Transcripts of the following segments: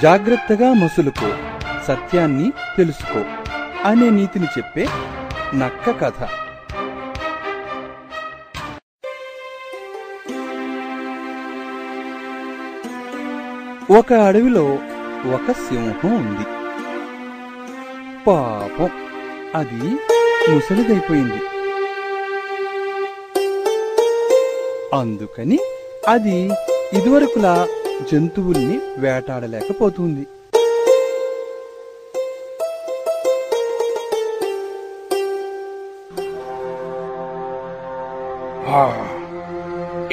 జాగ్రత్తగా మసులుకో, సత్యాన్ని తెలుసుకో అనే నీతిని చెప్పే నక్క కథ. ఒక అడవిలో ఒక సింహం ఉంది. పాపం, అది ముసలిదైపోయింది. అందుకని అది ఇదివరకులా జంతువుల్ని వేటాడలేకపోతుంది.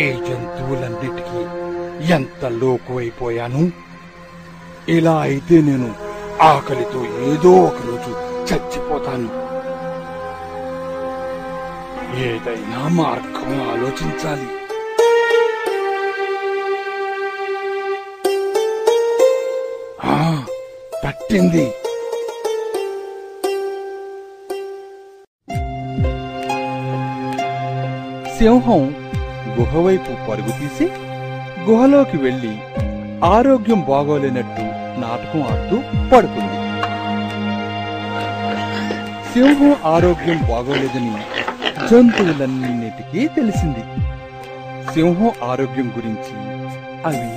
ఈ జంతువులన్నిటికీ ఎంత లోకువైపోయాను. ఇలా అయితే నేను ఆకలితో ఏదో ఒకరోజు చచ్చిపోతాను. ఏదైనా మార్గం ఆలోచించాలి. పట్టింది. సింహం గుహవైపు పరుగు తీసి గుహలోకి వెళ్లి ఆరోగ్యం బాగోలేనట్టు నాటకం ఆడుతూ పడుకుంది. సింహం ఆరోగ్యం బాగోలేదని జంతువులన్నిటికీ తెలిసింది. సింహం ఆరోగ్యం గురించి అవి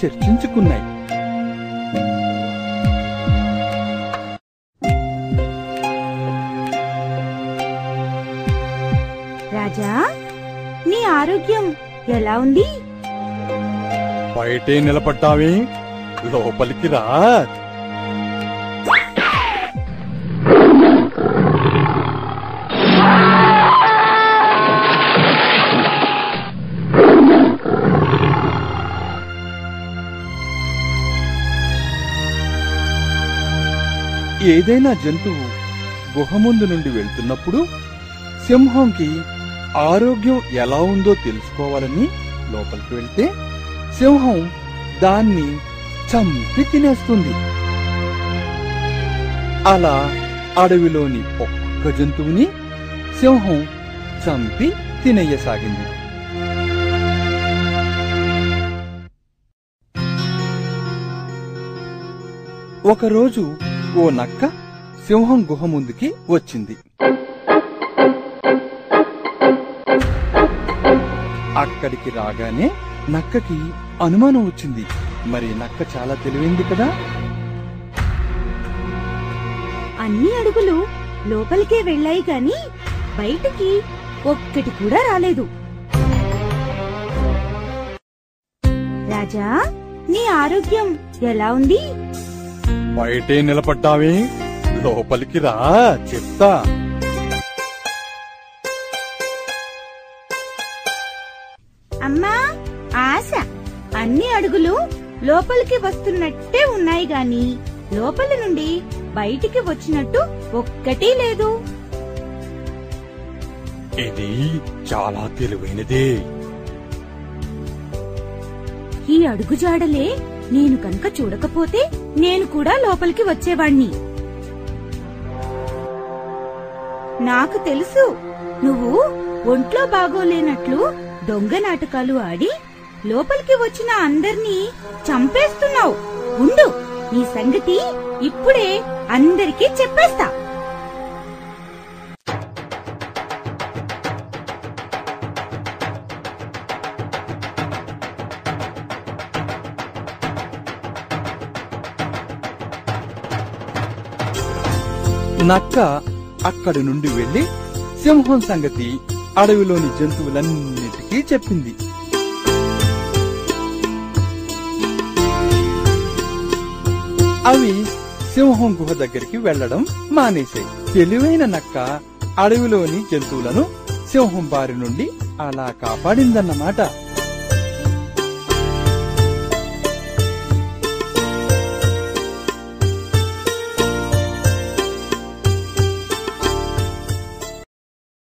చర్చించుకున్నాయి. రాజా, నీ ఆరోగ్యం ఎలా ఉంది? బయటే నిలబడ్డావే, లోపలికి రా. ఏదైనా జంతువు గుహ ముందు నుండి వెళ్తున్నప్పుడు సింహంకి ఆరోగ్యం ఎలా ఉందో తెలుసుకోవాలని లోపలికి వెళ్తే సింహం దాన్ని చంపి తినేస్తుంది. అలా అడవిలోని ఒక్క జంతువుని సింహం చంపి తినేయసాగింది. ఒకరోజు ఓ నక్క సింహం గుహ ముందుకి వచ్చింది. అక్కడికి రాగానే నక్కకి అనుమానం వచ్చింది. మరి నక్క చాలా తెలివైంది కదా. అన్ని అడుగులు లోపలికే వెళ్ళాయి గాని బయటికి ఒక్కటి కూడా రాలేదు. రాజా, నీ ఆరోగ్యం ఎలా ఉంది? బయటే నిలబడ్డావే, లోపలికి రా చెప్తా. అమ్మా, ఆశ, అన్ని అడుగులు లోపలికి వస్తున్నట్టే ఉన్నాయి గాని లోపలి నుండి బయటికి వచ్చినట్టు ఒక్కటీ లేదు. ఇది చాలా తెలివైనదే. ఈ అడుగుజాడలే నేను కనుక చూడకపోతే నేను కూడా లోపలికి వచ్చేవాణ్ణి. నాకు తెలుసు, నువ్వు ఒంట్లో బాగోలేనట్లు దొంగ నాటకాలు ఆడి లోపలికి వచ్చిన అందర్నీ చంపేస్తున్నావు. ఉండు, నీ సంగతి ఇప్పుడే అందరికీ చెప్పేస్తా. నక్క అక్కడి నుండి వెళ్లి సింహం సంగతి అడవిలోని జంతువులన్నిటికీ చెప్పింది. అవి సింహం గుహ దగ్గరికి వెళ్లడం మానేశాయి. తెలివైన నక్క అడవిలోని జంతువులను సింహం బారి నుండి అలా కాపాడిందన్నమాట.